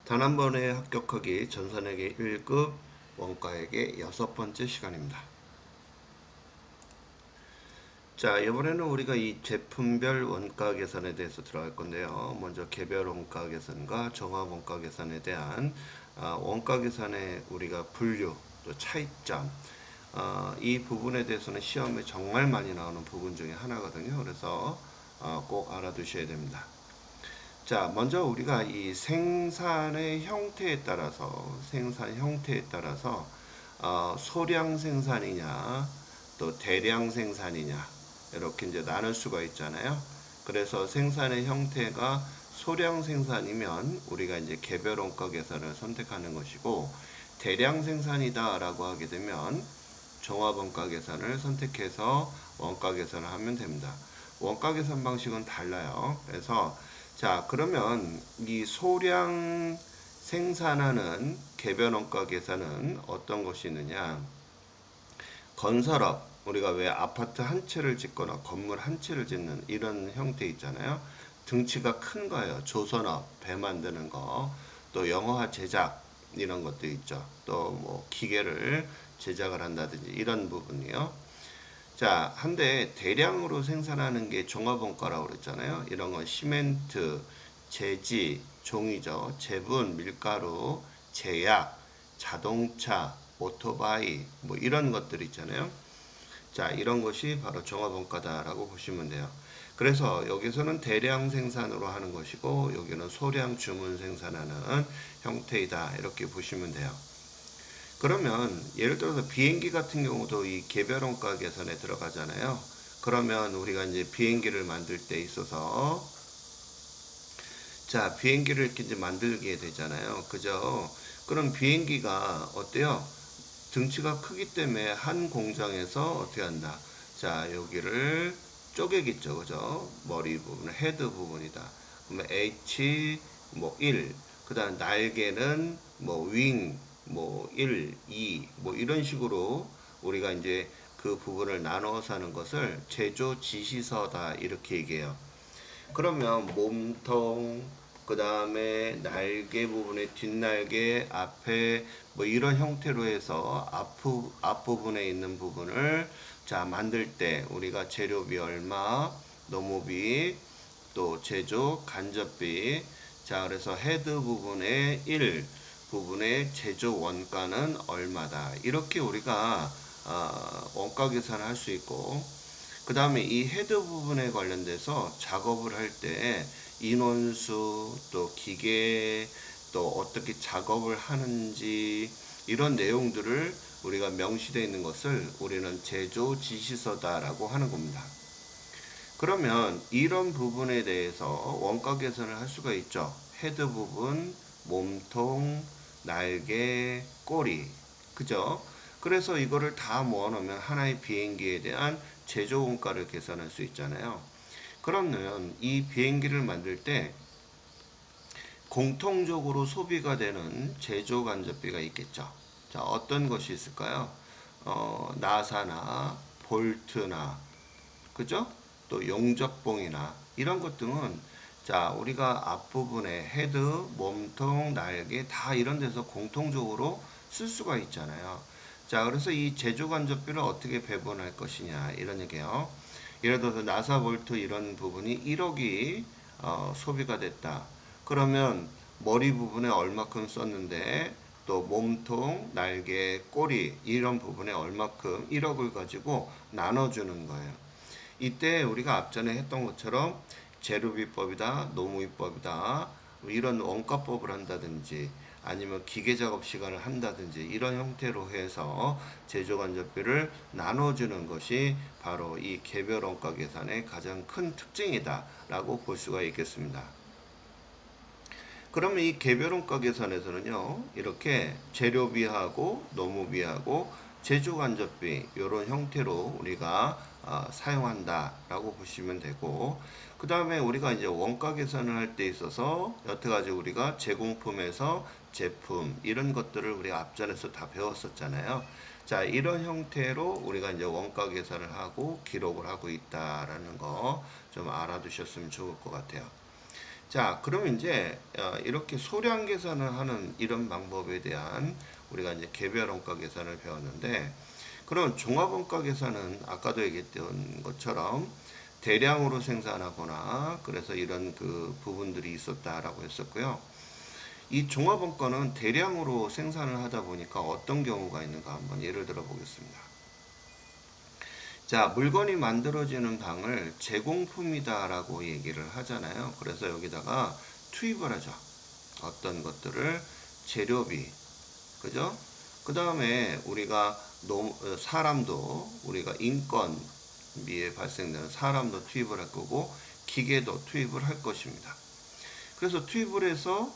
단 한 번에 합격하기 전산회계 1급 원가회계 6번째 시간입니다. 자, 이번에는 우리가 이 제품별 원가 계산에 대해서 들어갈 건데요. 먼저 개별 원가 계산과 종합 원가 계산에 대한 원가 계산의 우리가 분류, 또 차이점, 이 부분에 대해서는 시험에 정말 많이 나오는 부분 중에 하나거든요. 그래서 꼭 알아두셔야 됩니다. 자, 먼저 우리가 이 생산의 형태에 따라서 소량 생산이냐 또 대량 생산이냐 이렇게 이제 나눌 수가 있잖아요. 그래서 생산의 형태가 소량 생산이면 우리가 이제 개별 원가 계산을 선택하는 것이고, 대량 생산이다라고 하게 되면 종합 원가 계산을 선택해서 원가 계산을 하면 됩니다. 원가 계산 방식은 달라요. 그래서 자, 그러면 이 소량 생산하는 개별 원가 계산은 어떤 것이 있느냐? 건설업, 우리가 왜 아파트 한 채를 짓거나 건물 한 채를 짓는 이런 형태 있잖아요. 등치가 큰 거예요. 조선업, 배 만드는 거, 또 영화 제작 이런 것도 있죠. 또 뭐 기계를 제작을 한다든지 이런 부분이요. 자, 한데 대량으로 생산하는 게 종합원가라고 그랬잖아요. 이런 건 시멘트, 제지, 종이죠. 제분, 밀가루, 제약, 자동차, 오토바이, 뭐 이런 것들 있잖아요. 자, 이런 것이 바로 종합원가다라고 보시면 돼요. 그래서 여기서는 대량 생산으로 하는 것이고, 여기는 소량 주문 생산하는 형태이다. 이렇게 보시면 돼요. 그러면 예를 들어서 비행기 같은 경우도 이 개별원가 계산에 들어가잖아요. 그러면 우리가 이제 비행기를 만들 때 있어서, 자, 비행기를 이렇게 이제 만들게 되잖아요. 그죠? 그럼 비행기가 어때요? 등치가 크기 때문에 한 공장에서 어떻게 한다? 자, 여기를 쪼개겠죠. 그죠? 머리 부분, 헤드 부분이다. 그러면 H 뭐 1, 그다음 날개는 뭐 윙, 뭐 1, 2, 뭐 이런 식으로 우리가 이제 그 부분을 나눠서 하는 것을 제조 지시서다 이렇게 얘기해요. 그러면 몸통, 그 다음에 날개 부분에 뒷날개, 앞에 뭐 이런 형태로 해서 앞부분에 있는 부분을 자 만들 때 우리가 재료비 얼마, 노무비, 또 제조 간접비, 자 그래서 헤드 부분의 1 부분의 제조 원가는 얼마다 이렇게 우리가 원가 계산을 할 수 있고, 그 다음에 이 헤드 부분에 관련돼서 작업을 할 때 인원수, 또 기계, 또 어떻게 작업을 하는지 이런 내용들을 우리가 명시되어 있는 것을 우리는 제조 지시서다라고 하는 겁니다. 그러면 이런 부분에 대해서 원가 계산을 할 수가 있죠. 헤드 부분, 몸통, 날개, 꼬리. 그죠? 그래서 이거를 다 모아놓으면 하나의 비행기에 대한 제조 원가를 계산할 수 있잖아요. 그러면 이 비행기를 만들 때 공통적으로 소비가 되는 제조 간접비가 있겠죠. 자, 어떤 것이 있을까요? 나사나 볼트나, 그죠? 또 용접봉이나 이런 것 등은 자 우리가 앞부분에 헤드, 몸통, 날개 다 이런 데서 공통적으로 쓸 수가 있잖아요. 자 그래서 이 제조 간접비를 어떻게 배분할 것이냐 이런 얘기예요. 예를 들어서 나사 볼트 이런 부분이 1억이 소비가 됐다. 그러면 머리 부분에 얼마큼 썼는데 또 몸통, 날개, 꼬리 이런 부분에 얼마큼 1억을 가지고 나눠주는 거예요. 이때 우리가 앞전에 했던 것처럼 재료비법이다, 노무위법이다, 이런 원가법을 한다든지 아니면 기계작업 시간을 한다든지 이런 형태로 해서 제조간접비를 나눠주는 것이 바로 이 개별 원가 계산의 가장 큰 특징이다 라고 볼 수가 있겠습니다. 그러면 이 개별 원가 계산에서는요 이렇게 재료비하고 노무비하고 제조간접비 이런 형태로 우리가 사용한다 라고 보시면 되고, 그 다음에 우리가 이제 원가 계산을 할 때 있어서 여태까지 우리가 제공품에서 제품 이런 것들을 우리가 앞전에서 다 배웠었잖아요. 자 이런 형태로 우리가 이제 원가 계산을 하고 기록을 하고 있다라는 거 좀 알아두셨으면 좋을 것 같아요. 자, 그러면 이제 이렇게 소량 계산을 하는 이런 방법에 대한 우리가 이제 개별 원가 계산을 배웠는데, 그럼 종합 원가 계산은 아까도 얘기했던 것처럼 대량으로 생산하거나 그래서 이런 그 부분들이 있었다라고 했었고요. 이 종합 원가는 대량으로 생산을 하다 보니까 어떤 경우가 있는가 한번 예를 들어 보겠습니다. 자, 물건이 만들어지는 방을 제공품이다라고 얘기를 하잖아요. 그래서 여기다가 투입을 하죠. 어떤 것들을 재료비, 그죠? 그 다음에 우리가 사람도 우리가 인건비에 발생되는 사람도 투입을 할 거고 기계도 투입을 할 것입니다. 그래서 투입을 해서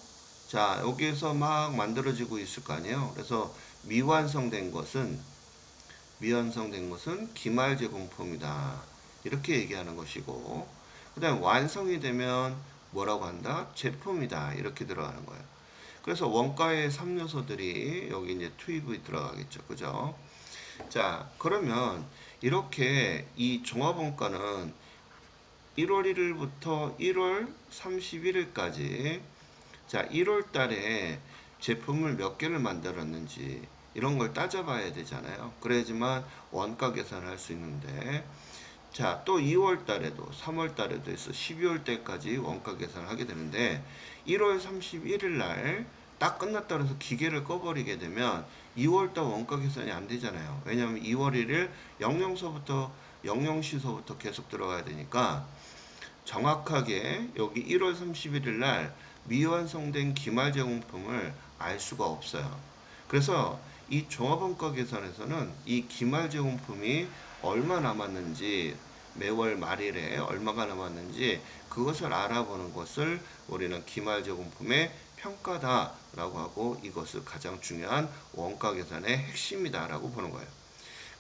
자, 여기에서 막 만들어지고 있을 거 아니에요. 그래서 미완성된 것은 기말 제공품이다. 이렇게 얘기하는 것이고, 그 다음에 완성이 되면 뭐라고 한다? 제품이다. 이렇게 들어가는 거예요. 그래서 원가의 3요소들이 여기 이제 투입이 들어가겠죠. 그죠? 자, 그러면 이렇게 이 종합원가는 1월 1일부터 1월 31일까지 자, 1월 달에 제품을 몇 개를 만들었는지 이런 걸 따져봐야 되잖아요. 그래야지만 원가 계산을 할 수 있는데 자, 또 2월 달에도 3월 달에도 해서 12월 때까지 원가 계산을 하게 되는데 1월 31일 날 딱 끝났다 그래서 기계를 꺼버리게 되면 2월 달 원가 계산이 안 되잖아요. 왜냐하면 2월 1일 00시서부터 계속 들어가야 되니까 정확하게 여기 1월 31일 날 미완성된 기말 제공품을 알 수가 없어요. 그래서 이 종합원가 계산에서는 이 기말 제공품이 얼마 남았는지 매월 말일에 얼마가 남았는지 그것을 알아보는 것을 우리는 기말 제공품의 평가다라고 하고 이것을 가장 중요한 원가 계산의 핵심이다라고 보는 거예요.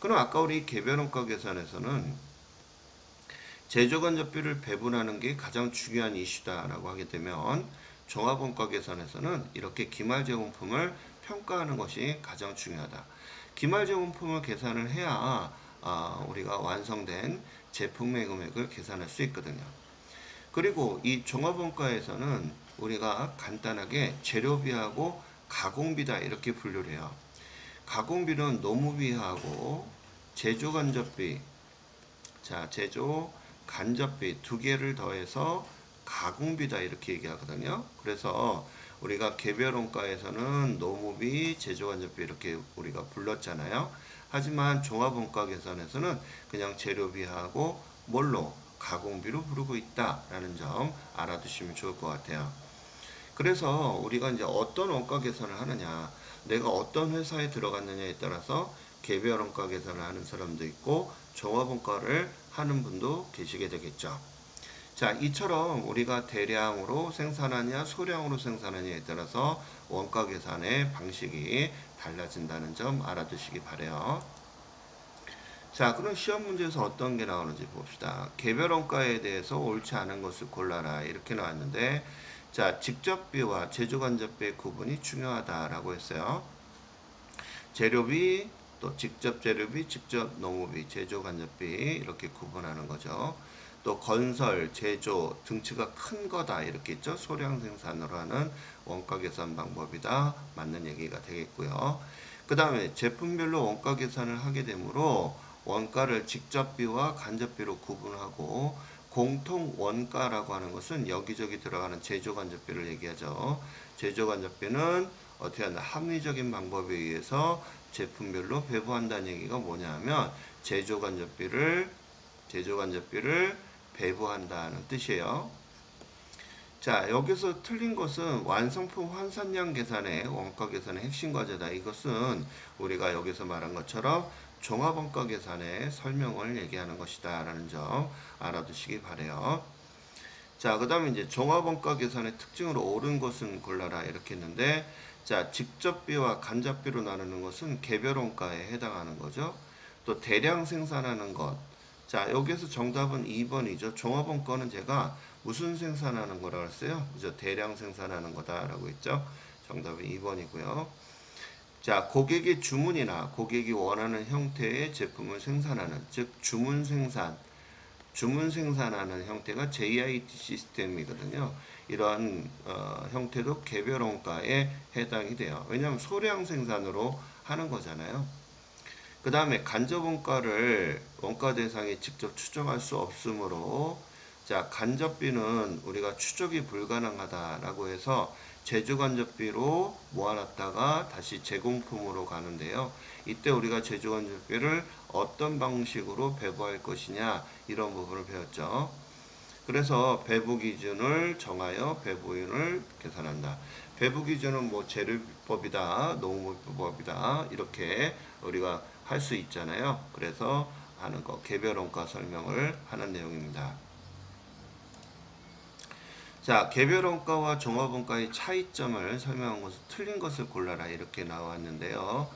그럼 아까 우리 개별 원가 계산에서는 제조간접비를 배분하는 게 가장 중요한 이슈다라고 하게 되면 종합원가 계산에서는 이렇게 기말제공품을 평가하는 것이 가장 중요하다. 기말제공품을 계산을 해야 우리가 완성된 제품의 금액을 계산할 수 있거든요. 그리고 이 종합원가에서는 우리가 간단하게 재료비하고 가공비다 이렇게 분류를 해요. 가공비는 노무비하고 제조간접비, 자, 제조 간접비 두 개를 더해서 가공비다 이렇게 얘기하거든요. 그래서 우리가 개별 원가에서는 노무비, 제조간접비 이렇게 우리가 불렀잖아요. 하지만 종합원가 계산에서는 그냥 재료비하고 뭘로 가공비로 부르고 있다라는 점 알아두시면 좋을 것 같아요. 그래서 우리가 이제 어떤 원가 계산을 하느냐, 내가 어떤 회사에 들어갔느냐에 따라서 개별 원가 계산을 하는 사람도 있고 종합 원가를 하는 분도 계시게 되겠죠. 자, 이처럼 우리가 대량으로 생산하냐 소량으로 생산하냐에 따라서 원가 계산의 방식이 달라진다는 점 알아두시기 바래요. 자, 그럼 시험 문제에서 어떤 게 나오는지 봅시다. 개별 원가에 대해서 옳지 않은 것을 골라라 이렇게 나왔는데 자, 직접비와 제조간접비의 구분이 중요하다라고 했어요. 재료비, 또 직접 재료비, 직접 농업비, 제조간접비 이렇게 구분하는 거죠. 또 건설, 제조, 등치가 큰 거다 이렇게 있죠. 소량 생산으로 하는 원가 계산 방법이다. 맞는 얘기가 되겠고요. 그 다음에 제품별로 원가 계산을 하게 되므로 원가를 직접비와 간접비로 구분하고 공통 원가라고 하는 것은 여기저기 들어가는 제조간접비를 얘기하죠. 제조간접비는 어떻게 하나 합리적인 방법에 의해서 제품별로 배부한다는 얘기가 뭐냐면 제조간접비를 배부한다는 뜻이에요. 자, 여기서 틀린 것은 완성품 환산량 계산의 원가 계산의 핵심 과제다. 이것은 우리가 여기서 말한 것처럼 종합원가 계산의 설명을 얘기하는 것이다 라는 점 알아두시기 바래요. 자, 그 다음에 이제 종합원가 계산의 특징으로 옳은 것은 골라라 이렇게 했는데 자, 직접비와 간접비로 나누는 것은 개별원가에 해당하는 거죠. 또 대량 생산하는 것. 자, 여기서 정답은 2번이죠. 종합원가는 제가 무슨 생산하는 거라고 했어요? 그죠? 대량 생산하는 거다라고 했죠. 정답은 2번이고요. 자, 고객의 주문이나 고객이 원하는 형태의 제품을 생산하는, 즉 주문 생산하는 형태가 JIT 시스템이거든요. 이런 형태도 개별 원가에 해당이 돼요. 왜냐하면 소량 생산으로 하는 거잖아요. 그 다음에 간접 원가를 원가 대상이 직접 추정할 수 없으므로, 자, 간접비는 우리가 추적이 불가능하다라고 해서 제조 간접비로 모아놨다가 다시 제공품으로 가는데요. 이때 우리가 제조 간접비를 어떤 방식으로 배부할 것이냐, 이런 부분을 배웠죠. 그래서 배부 기준을 정하여 배부율을 계산한다. 배부 기준은 뭐 재료비법이다, 농업비법이다, 이렇게 우리가 할 수 있잖아요. 그래서 하는 거, 개별 원가 설명을 하는 내용입니다. 자, 개별 원가와 종합 원가의 차이점을 설명한 것은 틀린 것을 골라라, 이렇게 나왔는데요.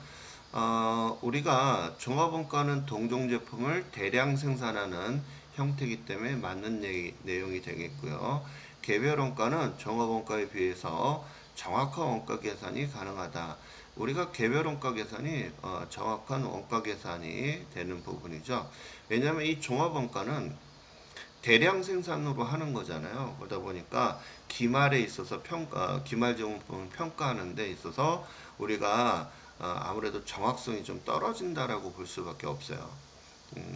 우리가 종합 원가는 동종 제품을 대량 생산하는 형태이기 때문에 맞는 내용이 되겠고요. 개별 원가는 종합 원가에 비해서 정확한 원가 계산이 가능하다. 우리가 개별 원가 계산이 정확한 원가 계산이 되는 부분이죠. 왜냐하면 이 종합 원가는 대량 생산으로 하는 거잖아요. 그러다 보니까 기말에 있어서 기말 제공품을 평가하는 데 있어서 우리가 아무래도 정확성이 좀 떨어진다라고 볼 수밖에 없어요.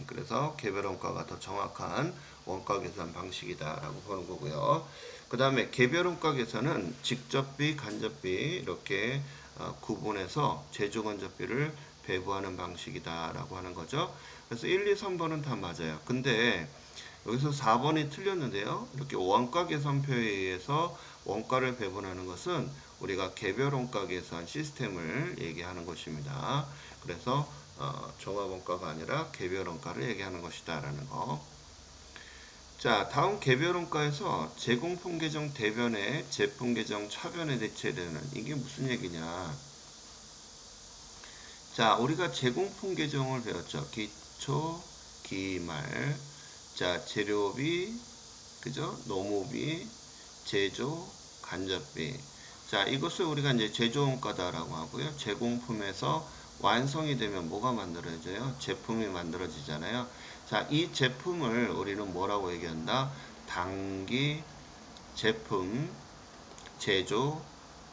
그래서 개별 원가가 더 정확한 원가 계산 방식이다라고 보는 거고요. 그 다음에 개별 원가 계산은 직접비, 간접비 이렇게 구분해서 제조 간접비를 배부하는 방식이다라고 하는 거죠. 그래서 1, 2, 3번은 다 맞아요. 근데 여기서 4번이 틀렸는데요. 이렇게 원가 계산표에 의해서 원가를 배분하는 것은 우리가 개별 원가 계산 시스템을 얘기하는 것입니다. 그래서 종합 원가가 아니라 개별 원가를 얘기하는 것이다 라는 거. 자, 다음 개별 원가에서 제공품 계정 대변에 제품 계정 차변에 대체되는, 이게 무슨 얘기냐. 자, 우리가 제공품 계정을 배웠죠. 기초, 기말, 자, 재료비, 그죠? 노무비, 제조, 간접비. 자, 이것을 우리가 이제 제조원가다라고 하고요. 제공품에서 완성이 되면 뭐가 만들어져요? 제품이 만들어지잖아요. 자, 이 제품을 우리는 뭐라고 얘기한다? 단기 제품 제조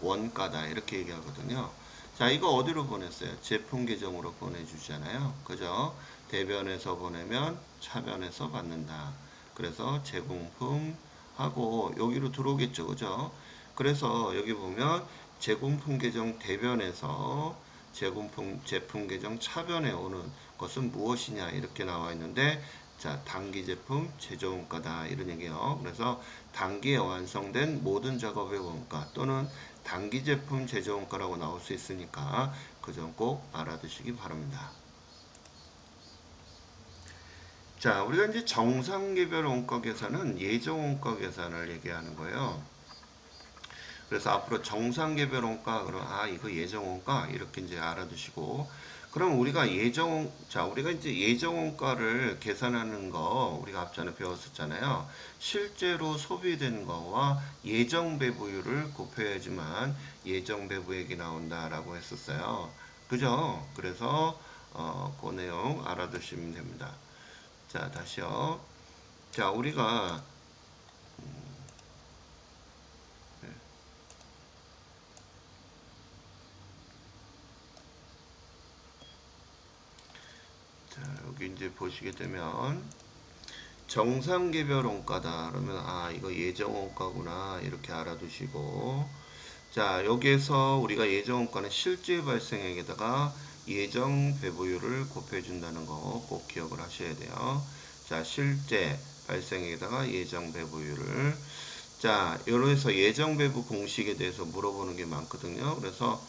원가다, 이렇게 얘기하거든요. 자, 이거 어디로 보냈어요? 제품 계정으로 보내주잖아요. 그죠? 대변에서 보내면 차변에서 받는다. 그래서 제공품 하고 여기로 들어오겠죠. 그죠? 그래서 여기 보면 제공품 계정 대변에서 제품 계정 차변에 오는 것은 무엇이냐, 이렇게 나와 있는데, 자, 단기 제품 제조 원가다, 이런 얘기예요. 그래서 단기에 완성된 모든 작업의 원가 또는 단기 제품 제조 원가라고 나올 수 있으니까 그 점 꼭 알아두시기 바랍니다. 자, 우리가 이제 정상개별 원가 계산은 예정 원가 계산을 얘기하는 거예요. 그래서 앞으로 정상개별 원가, 그럼 이거 예정 원가, 이렇게 이제 알아두시고, 그럼 우리가 우리가 이제 예정 원가를 계산하는 거 우리가 앞전에 배웠었잖아요. 실제로 소비된 거와 예정 배부율을 곱해야지만 예정 배부액이 나온다라고 했었어요. 그죠? 그래서 그 내용 알아두시면 됩니다. 자, 다시요. 자, 우리가 자, 여기 이제 보시게 되면 정상개별 원가다 그러면 이거 예정 원가구나, 이렇게 알아두시고, 자, 여기에서 우리가 예정 원가는 실제 발생액에다가 예정 배부율을 곱해준다는 거 꼭 기억을 하셔야 돼요. 자, 실제 발생액에다가 예정 배부율을, 자, 여기서 예정 배부 공식에 대해서 물어보는 게 많거든요. 그래서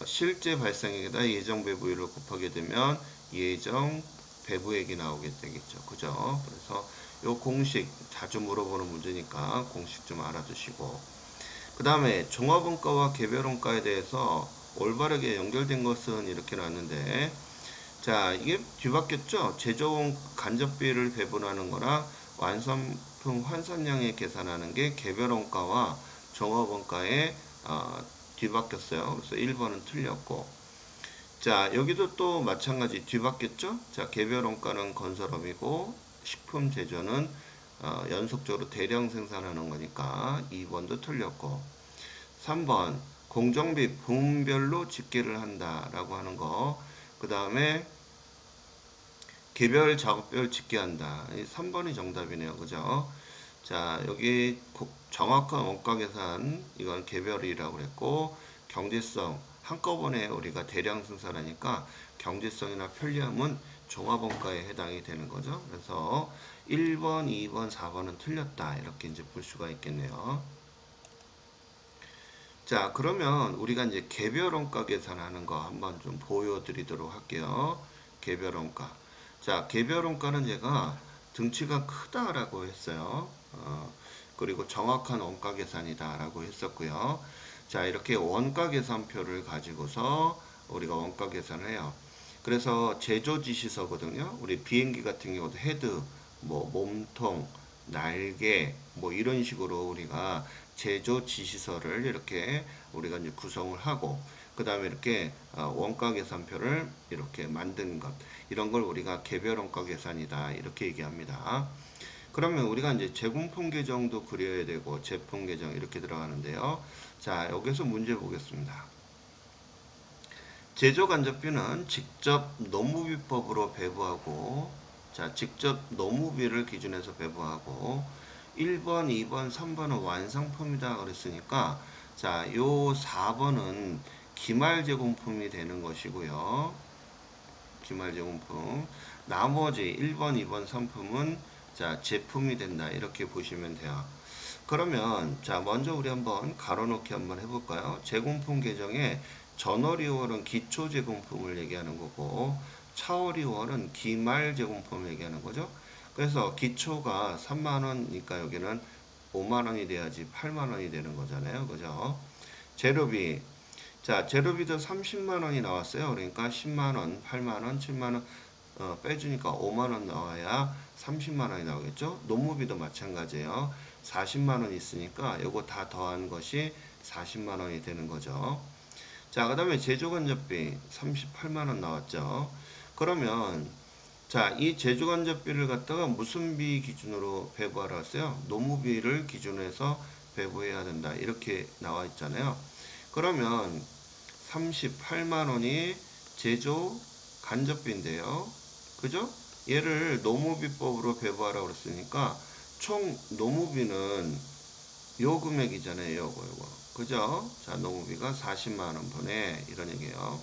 실제 발생액에다 예정 배부율을 곱하게 되면 예정 배부액이 나오게 되겠죠. 그죠? 그래서 요 공식 자주 물어보는 문제니까 공식 좀 알아두시고, 그 다음에 종합원가와 개별원가에 대해서 올바르게 연결된 것은 이렇게 나왔는데, 자, 이게 뒤바뀌었죠. 제조원 간접비를 배분하는 거랑 완성품 환산량에 계산하는 게 개별원가와 종합원가에 뒤바뀌었어요. 그래서 1번은 틀렸고, 자, 여기도 또 마찬가지 뒤바뀌었죠. 자, 개별 원가는 건설업이고 식품 제조는 연속적으로 대량 생산하는 거니까 2번도 틀렸고, 3번 공정비 부문별로 집계를 한다라고 하는 거. 그 다음에 개별 작업별 집계한다. 3번이 정답이네요. 그죠? 자, 여기 정확한 원가 계산, 이건 개별이라고 그랬고, 경제성, 한꺼번에 우리가 대량 생산하니까 경제성이나 편리함은 종합원가에 해당이 되는 거죠. 그래서 1번, 2번, 4번은 틀렸다. 이렇게 이제 볼 수가 있겠네요. 자, 그러면 우리가 이제 개별원가 계산하는 거 한번 좀 보여드리도록 할게요. 개별원가. 자, 개별원가는 제가 등치가 크다라고 했어요. 그리고 정확한 원가 계산이다라고 했었고요. 자, 이렇게 원가 계산표를 가지고서 우리가 원가 계산을 해요. 그래서 제조 지시서거든요. 우리 비행기 같은 경우도 헤드, 뭐 몸통, 날개, 뭐 이런 식으로 우리가 제조 지시서를 이렇게 우리가 이제 구성을 하고, 그 다음에 이렇게 원가 계산표를 이렇게 만드는 것, 이런 걸 우리가 개별 원가 계산이다 이렇게 얘기합니다. 그러면 우리가 이제 제공품 계정도 그려야 되고 제품 계정 이렇게 들어가는데요. 자, 여기서 문제 보겠습니다. 제조 간접비는 직접 노무비법으로 배부하고, 자, 직접 노무비를 기준해서 배부하고, 1번, 2번, 3번은 완성품이다 그랬으니까, 자, 요 4번은 기말 제공품이 되는 것이고요. 기말 제공품. 나머지 1번, 2번, 3품은 자, 제품이 된다. 이렇게 보시면 돼요. 그러면 자, 먼저 우리 한번 가로놓기 한번 해볼까요? 제공품 계정에 전월이월은 기초 제공품을 얘기하는 거고, 차월이월은 기말 제공품을 얘기하는 거죠. 그래서 기초가 3만원이니까 여기는 5만원이 돼야지 8만원이 되는 거잖아요. 그죠? 재료비. 자, 재료비도 30만원이 나왔어요. 그러니까 10만원, 8만원, 7만원 빼주니까 5만원 나와야 30만원이 나오겠죠. 노무비도 마찬가지예요. 40만원 있으니까 요거 다 더한 것이 40만원이 되는 거죠. 자, 그 다음에 제조간접비 38만원 나왔죠. 그러면 자, 이 제조간접비를 갖다가 무슨 비 기준으로 배부하라 했어요? 노무비를 기준해서 배부해야 된다. 이렇게 나와 있잖아요. 그러면 38만원이 제조 간접비인데요. 그죠? 얘를 노무비법으로 배부하라고 그랬으니까 총 노무비는 요 금액이잖아요. 요거. 그죠? 자, 노무비가 40만원 분의 이런 얘기예요.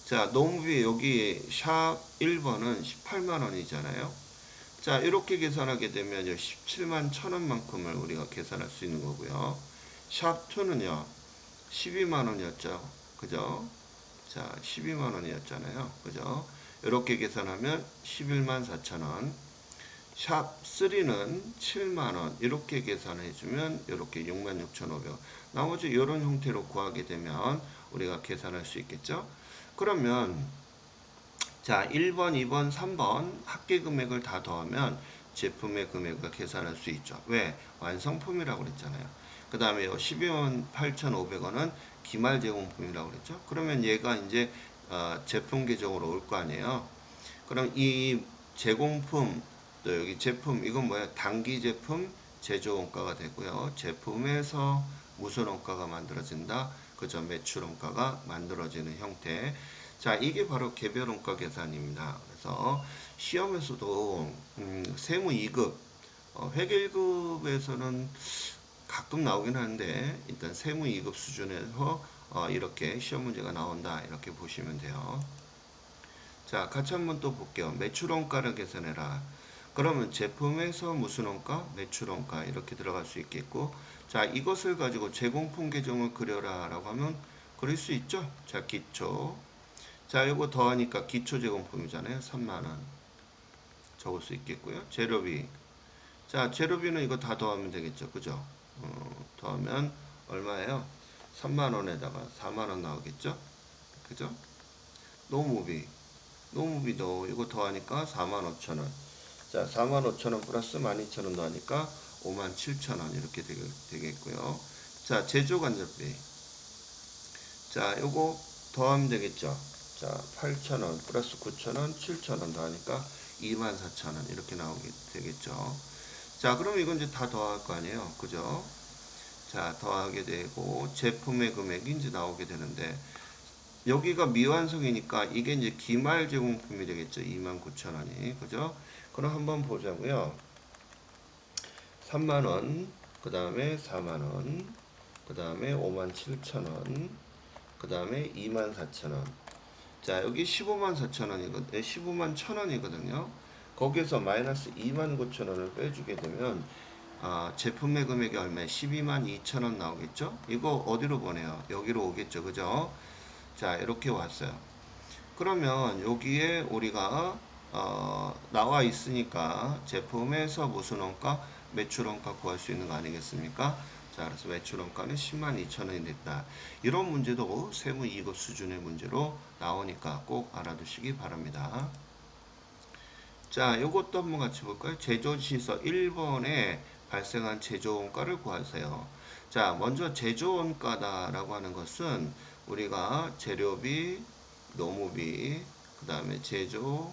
자, 노무비 여기 샵 1번은 18만원이잖아요. 자, 이렇게 계산하게 되면 17만 1천원만큼을 우리가 계산할 수 있는 거고요. 샵 2는요. 12만원이었죠. 그죠? 자, 12만원이었잖아요. 그죠? 이렇게 계산하면 11만 4천원. 샵 3는 7만원. 이렇게 계산해주면 이렇게 6만 6,500원. 나머지 이런 형태로 구하게 되면 우리가 계산할 수 있겠죠? 그러면 자, 1번, 2번, 3번 합계 금액을 다 더하면 제품의 금액을 계산할 수 있죠. 왜? 완성품이라고 그랬잖아요. 그 다음에 12만 8,500원은 기말 제공품이라고 그랬죠. 그러면 얘가 이제 제품 계정으로 올 거 아니에요. 그럼 이 제공품, 또 여기 제품, 이건 뭐야? 단기 제품 제조 원가가 되고요. 제품에서 무슨 원가가 만들어진다? 그죠? 매출 원가가 만들어지는 형태. 자, 이게 바로 개별 원가 계산입니다. 그래서 시험에서도 세무 2급, 회계 1급에서는 가끔 나오긴 하는데 일단 세무 2급 수준에서 이렇게 시험 문제가 나온다. 이렇게 보시면 돼요. 자, 같이 한번 또 볼게요. 매출 원가를 계산해라. 그러면 제품에서 무슨 원가? 매출 원가 이렇게 들어갈 수 있겠고, 자, 이것을 가지고 제공품 계정을 그려라 라고 하면 그릴 수 있죠. 자, 기초. 자, 이거 더하니까 기초 제공품이잖아요. 3만원 적을 수 있겠고요. 재료비. 자, 재료비는 이거 다 더하면 되겠죠. 그죠? 더하면 얼마예요? 3만원에다가 4만원 나오겠죠? 그죠? 노무비. 노무비도 이거 더하니까 45,000원. 자, 45,000원 플러스 12,000원 더하니까 57,000원 이렇게 되겠고요. 자, 제조간접비. 자, 요거 더하면 되겠죠. 자, 8,000원 플러스 9,000원, 7,000원 더하니까 24,000원 이렇게 나오게 되겠죠. 자, 그럼 이건 이제 다 더할 거 아니에요. 그죠? 자, 더하게 되고, 제품의 금액이 이제 나오게 되는데, 여기가 미완성이니까 이게 이제 기말 제공품이 되겠죠. 29,000원이. 그죠? 그럼 한번 보자고요. 3만원, 그 다음에 4만원, 그 다음에 57,000원, 그 다음에 24,000원. 자, 여기 15만 4천원이거든요. 15만 1천원이거든요. 거기에서 마이너스 2만 9천원을 빼주게 되면 제품의 금액이 얼마에 12만 2천원 나오겠죠? 이거 어디로 보내요? 여기로 오겠죠. 그죠? 자, 이렇게 왔어요. 그러면 여기에 우리가 나와 있으니까 제품에서 무슨 원가? 매출 원가 구할 수 있는 거 아니겠습니까? 자, 그래서 매출 원가는 10만 2천원이 됐다. 이런 문제도 세무 2급 수준의 문제로 나오니까 꼭 알아두시기 바랍니다. 자, 요것도 한번 같이 볼까요? 제조지서 1번에 발생한 제조원가를 구하세요. 자, 먼저 제조원가다라고 하는 것은 우리가 재료비, 노무비, 그 다음에 제조,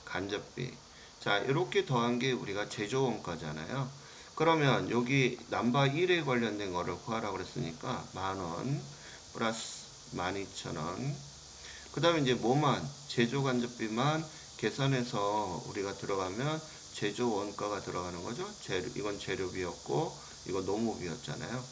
간접비. 자, 이렇게 더한 게 우리가 제조원가잖아요. 그러면 여기 넘버 1에 관련된 거를 구하라고 그랬으니까 만원 플러스 12,000원. 그 다음에 이제 뭐만 제조 간접비만 계산해서 우리가 들어가면 제조 원가가 들어가는 거죠. 이건 재료비였고 이건 노무비였잖아요.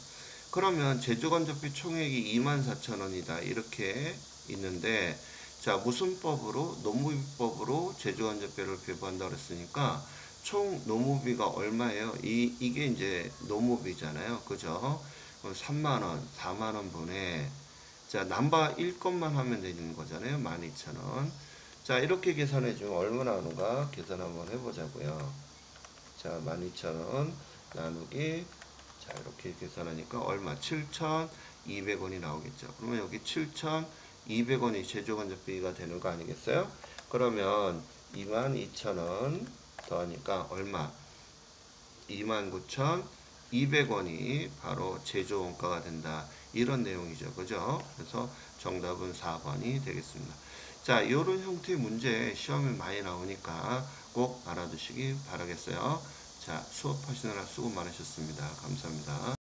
그러면 제조 간접비 총액이 24,000원이다 이렇게 있는데, 자, 무슨 법으로? 노무비법으로 제조 간접비를 배부한다 그랬으니까 총 노무비가 얼마예요? 이게 이제 노무비잖아요. 그죠? 3만원, 4만원 분에, 자, 넘버 1 것만 하면 되는 거잖아요. 12,000원. 자, 이렇게 계산해주면 얼마 나오는가 계산 한번 해보자고요. 자, 12,000원 나누기, 자, 이렇게 계산하니까 얼마? 7,200원이 나오겠죠. 그러면 여기 7,200원이 제조간접비가 되는 거 아니겠어요? 그러면 22,000원 더하니까 얼마? 29,200원이 바로 제조원가가 된다. 이런 내용이죠. 그죠? 그래서 정답은 4번이 되겠습니다. 자, 이런 형태의 문제 시험에 많이 나오니까 꼭 알아두시기 바라겠어요. 자, 수업하시느라 수고 많으셨습니다. 감사합니다.